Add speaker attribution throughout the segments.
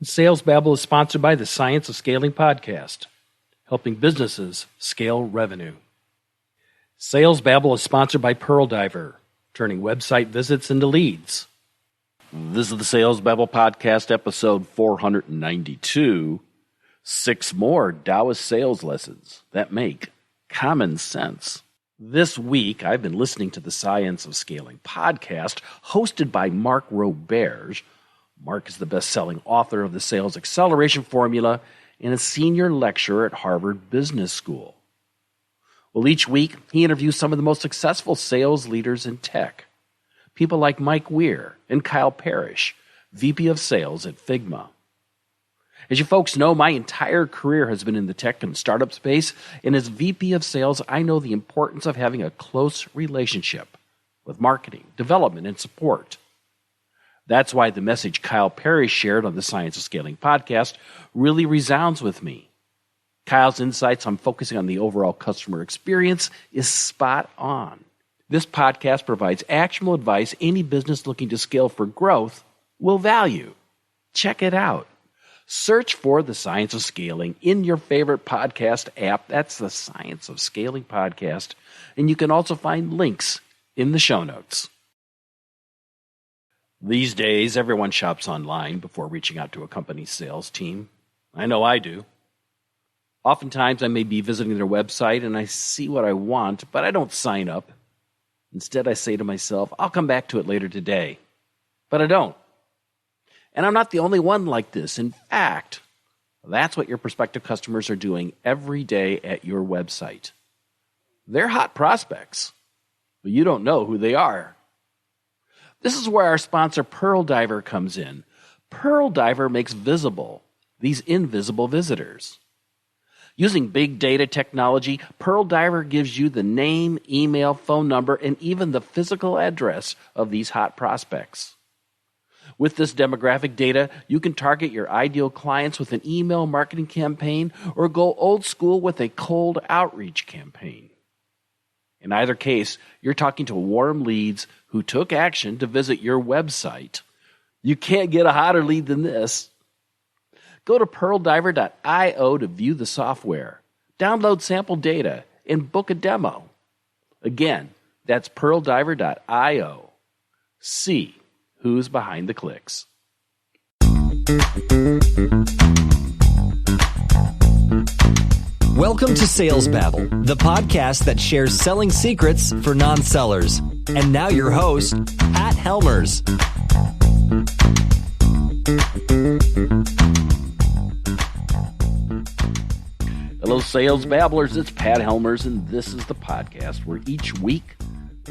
Speaker 1: Sales Babble is sponsored by the Science of Scaling podcast, helping businesses scale revenue. Sales Babble is sponsored by Pearl Diver, turning website visits into leads.
Speaker 2: This is the Sales Babble podcast, episode 492. 6 more Taoist sales lessons that make common sense. This week, I've been listening to the Science of Scaling podcast, hosted by Mark Roberge. Mark is the best-selling author of the Sales Acceleration Formula and a senior lecturer at Harvard Business School. Well, each week, he interviews some of the most successful sales leaders in tech. People like Mike Weir and Kyle Parrish, VP of Sales at Figma. As you folks know, my entire career has been in the tech and startup space, and as VP of Sales, I know the importance of having a close relationship with marketing, development, and support. That's why the message Kyle Parrish shared on the Science of Scaling podcast really resounds with me. Kyle's insights on focusing on the overall customer experience is spot on. This podcast provides actionable advice any business looking to scale for growth will value. Check it out. Search for the Science of Scaling in your favorite podcast app. That's the Science of Scaling podcast. And you can also find links in the show notes. These days, everyone shops online before reaching out to a company's sales team. I know I do. Oftentimes, I may be visiting their website and I see what I want, but I don't sign up. Instead, I say to myself, I'll come back to it later today. But I don't. And I'm not the only one like this. In fact, that's what your prospective customers are doing every day at your website. They're hot prospects, but you don't know who they are. This is where our sponsor Pearl Diver comes in. Pearl Diver makes visible these invisible visitors. Using big data technology, Pearl Diver gives you the name, email, phone number, and even the physical address of these hot prospects. With this demographic data, you can target your ideal clients with an email marketing campaign or go old school with a cold outreach campaign. In either case, you're talking to warm leads who took action to visit your website. You can't get a hotter lead than this. Go to pearldiver.io to view the software, download sample data, and book a demo. Again, that's pearldiver.io. See who's behind the clicks.
Speaker 3: Welcome to Sales Babble, the podcast that shares selling secrets for non-sellers. And now your host, Pat Helmers.
Speaker 2: Hello, Sales Babblers. It's Pat Helmers, and this is the podcast where each week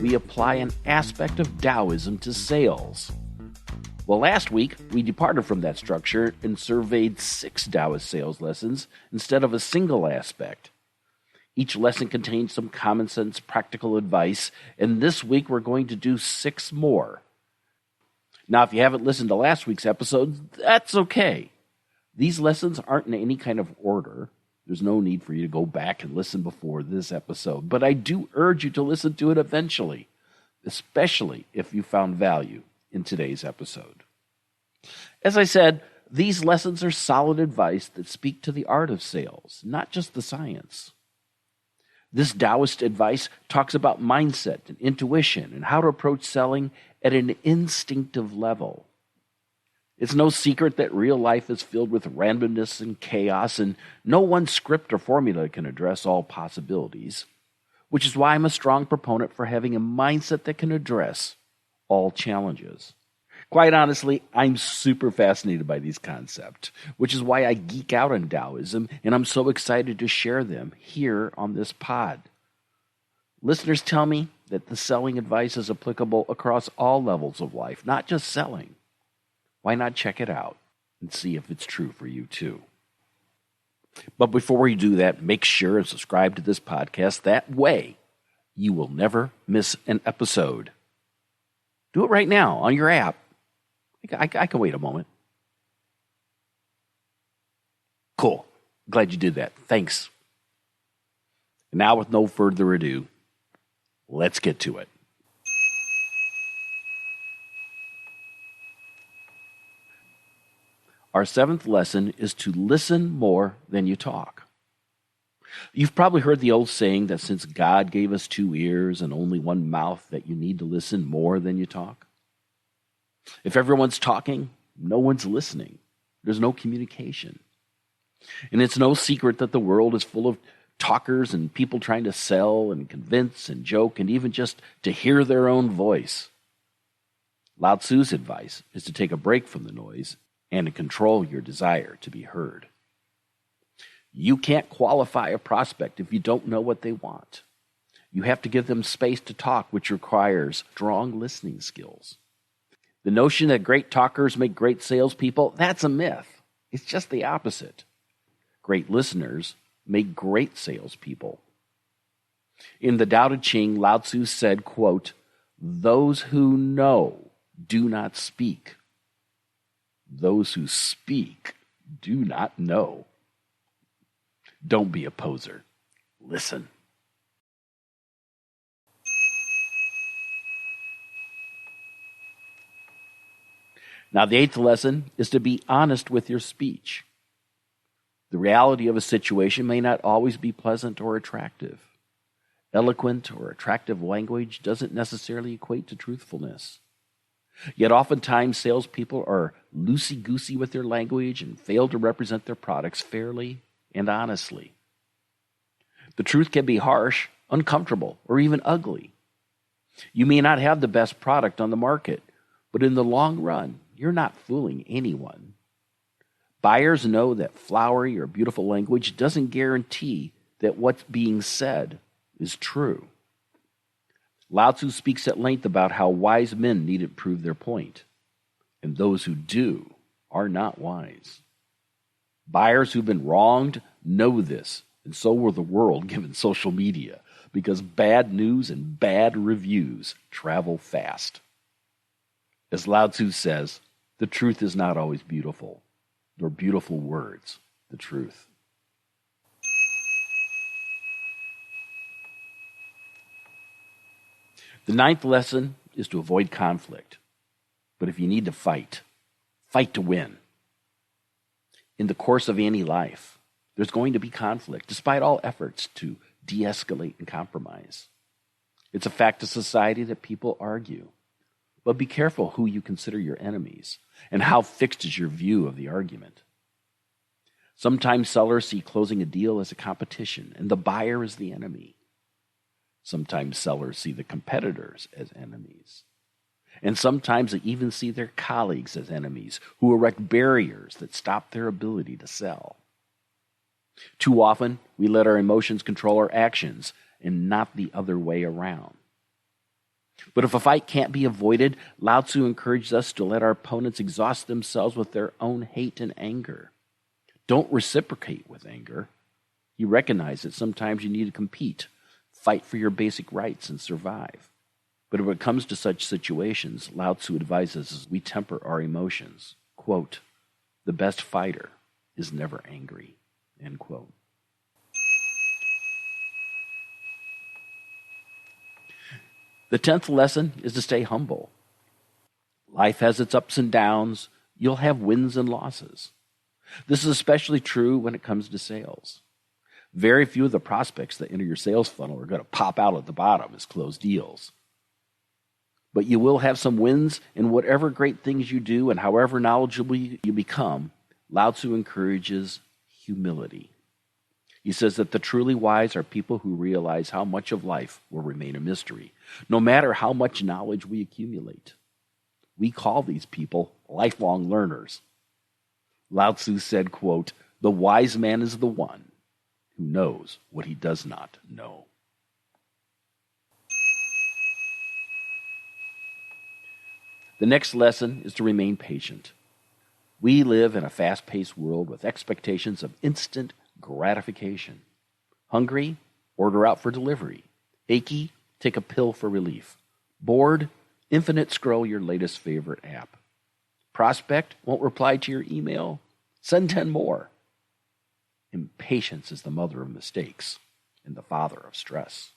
Speaker 2: we apply an aspect of Taoism to sales. Well, last week, we departed from that structure and surveyed 6 Taoist sales lessons instead of a single aspect. Each lesson contains some common sense practical advice, and this week we're going to do 6 more. Now, if you haven't listened to last week's episode, that's okay. These lessons aren't in any kind of order. There's no need for you to go back and listen before this episode, but I do urge you to listen to it eventually, especially if you found value in today's episode. As I said, these lessons are solid advice that speak to the art of sales, not just the science. This Taoist advice talks about mindset and intuition and how to approach selling at an instinctive level. It's no secret that real life is filled with randomness and chaos, and no one script or formula can address all possibilities, which is why I'm a strong proponent for having a mindset that can address all challenges. Quite honestly, I'm super fascinated by these concepts, which is why I geek out on Taoism, and I'm so excited to share them here on this pod. Listeners tell me that the selling advice is applicable across all levels of life, not just selling. Why not check it out and see if it's true for you too? But before you do that, make sure and subscribe to this podcast. That way, you will never miss an episode. Do it right now on your app. I can wait a moment. Cool. Glad you did that. Thanks. And now, with no further ado, let's get to it. Our seventh lesson is to listen more than you talk. You've probably heard the old saying that since God gave us 2 ears and only 1 mouth, that you need to listen more than you talk. If everyone's talking, no one's listening. There's no communication. And it's no secret that the world is full of talkers and people trying to sell and convince and joke and even just to hear their own voice. Lao Tzu's advice is to take a break from the noise and to control your desire to be heard. You can't qualify a prospect if you don't know what they want. You have to give them space to talk, which requires strong listening skills. The notion that great talkers make great salespeople, that's a myth. It's just the opposite. Great listeners make great salespeople. In the Tao Te Ching, Lao Tzu said, quote, "Those who know do not speak. Those who speak do not know." Don't be a poser. Listen. Now, the eighth lesson is to be honest with your speech. The reality of a situation may not always be pleasant or attractive. Eloquent or attractive language doesn't necessarily equate to truthfulness. Yet oftentimes salespeople are loosey-goosey with their language and fail to represent their products fairly and honestly. The truth can be harsh, uncomfortable, or even ugly. You may not have the best product on the market, but in the long run, you're not fooling anyone. Buyers know that flowery or beautiful language doesn't guarantee that what's being said is true. Lao Tzu speaks at length about how wise men need to prove their point, and those who do are not wise. Buyers who've been wronged know this, and so will the world given social media, because bad news and bad reviews travel fast. As Lao Tzu says, the truth is not always beautiful, nor beautiful words the truth. The ninth lesson is to avoid conflict. But if you need to fight, fight to win. In the course of any life, there's going to be conflict, despite all efforts to de-escalate and compromise. It's a fact of society that people argue. But be careful who you consider your enemies, and how fixed is your view of the argument. Sometimes sellers see closing a deal as a competition, and the buyer is the enemy. Sometimes sellers see the competitors as enemies. And sometimes they even see their colleagues as enemies who erect barriers that stop their ability to sell. Too often, we let our emotions control our actions and not the other way around. But if a fight can't be avoided, Lao Tzu encourages us to let our opponents exhaust themselves with their own hate and anger. Don't reciprocate with anger. He recognizes that sometimes you need to compete, fight for your basic rights, and survive. But when it comes to such situations, Lao Tzu advises us we temper our emotions. Quote, "The best fighter is never angry." End quote. The 10th lesson is to stay humble. Life has its ups and downs. You'll have wins and losses. This is especially true when it comes to sales. Very few of the prospects that enter your sales funnel are going to pop out at the bottom as closed deals. But you will have some wins in whatever great things you do, and however knowledgeable you become. Lao Tzu encourages humility. He says that the truly wise are people who realize how much of life will remain a mystery, no matter how much knowledge we accumulate. We call these people lifelong learners. Lao Tzu said, quote, "The wise man is the one who knows what he does not know." The next lesson is to remain patient. We live in a fast-paced world with expectations of instant gratification. Hungry? Order out for delivery. Achy? Take a pill for relief. Bored? Infinite scroll your latest favorite app. Prospect? Won't reply to your email? Send 10 more. Impatience is the mother of mistakes and the father of stress.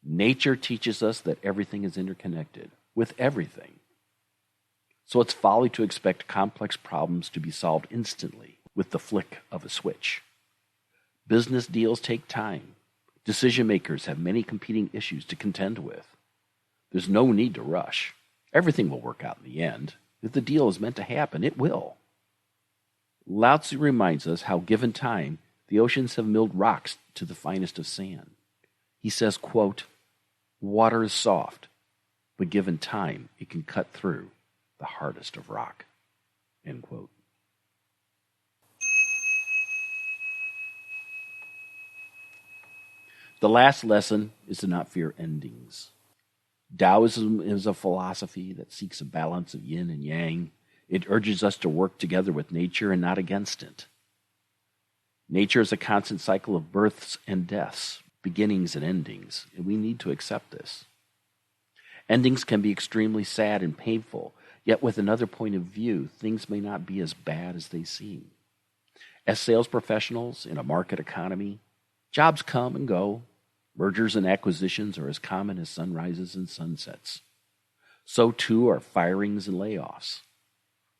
Speaker 2: Nature teaches us that everything is interconnected with everything. So it's folly to expect complex problems to be solved instantly with the flick of a switch. Business deals take time. Decision makers have many competing issues to contend with. There's no need to rush. Everything will work out in the end. If the deal is meant to happen, it will. Lao Tzu reminds us how, given time, the oceans have milled rocks to the finest of sand. He says, quote, "Water is soft, but given time, it can cut through the hardest of rock." End quote. The last lesson is to not fear endings. Taoism is a philosophy that seeks a balance of yin and yang. It urges us to work together with nature and not against it. Nature is a constant cycle of births and deaths, beginnings and endings, and we need to accept this. Endings can be extremely sad and painful, yet with another point of view, things may not be as bad as they seem. As sales professionals in a market economy, jobs come and go. Mergers and acquisitions are as common as sunrises and sunsets. So too are firings and layoffs.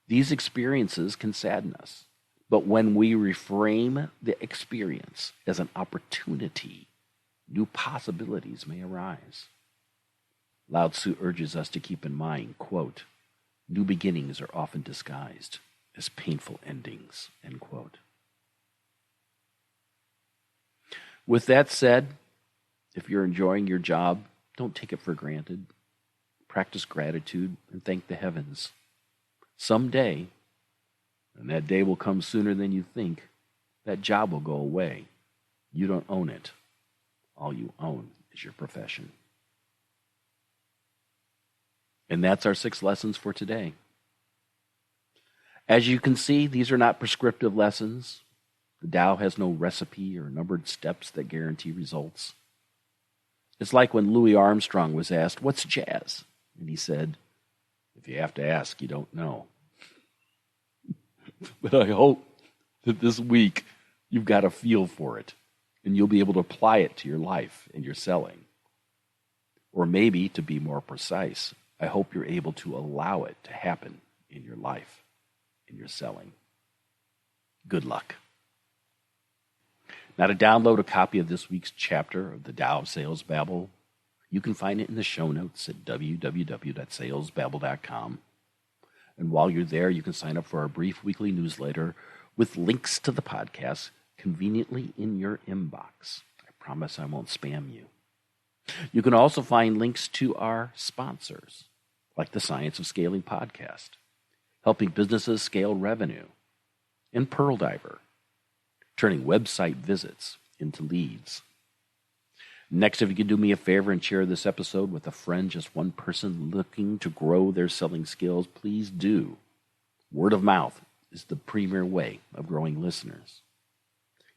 Speaker 2: These experiences can sadden us, but when we reframe the experience as an opportunity, new possibilities may arise. Lao Tzu urges us to keep in mind, quote, "New beginnings are often disguised as painful endings," end quote. With that said, if you're enjoying your job, don't take it for granted. Practice gratitude and thank the heavens. Someday, and that day will come sooner than you think, that job will go away. You don't own it. All you own is your profession. And that's our 6 lessons for today. As you can see, these are not prescriptive lessons. The Tao has no recipe or numbered steps that guarantee results. It's like when Louis Armstrong was asked, "What's jazz?" And he said, "If you have to ask, you don't know." But I hope that this week you've got a feel for it and you'll be able to apply it to your life and your selling. Or maybe, to be more precise, I hope you're able to allow it to happen in your life, in your selling. Good luck. Now, to download a copy of this week's chapter of the Tao of Sales Babble, you can find it in the show notes at www.salesbabble.com. And while you're there, you can sign up for our brief weekly newsletter with links to the podcast conveniently in your inbox. I promise I won't spam you. You can also find links to our sponsors, like the Science of Scaling podcast, helping businesses scale revenue, and Pearl Diver, turning website visits into leads. Next, if you could do me a favor and share this episode with a friend, just one person looking to grow their selling skills, please do. Word of mouth is the premier way of growing listeners.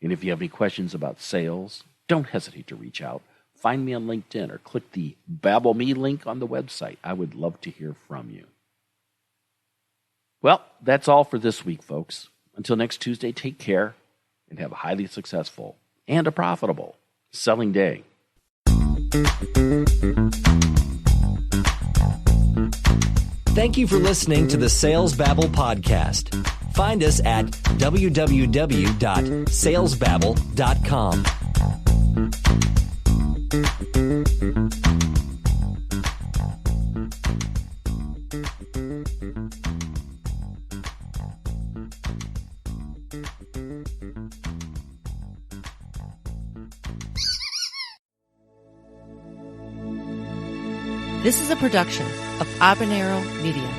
Speaker 2: And if you have any questions about sales, don't hesitate to reach out. Find me on LinkedIn or click the Babble Me link on the website. I would love to hear from you. Well, that's all for this week, folks. Until next Tuesday, take care and have a highly successful and a profitable selling day.
Speaker 3: Thank you for listening to the Sales Babble podcast. Find us at www.salesbabble.com.
Speaker 4: This is a production of Habanero Media.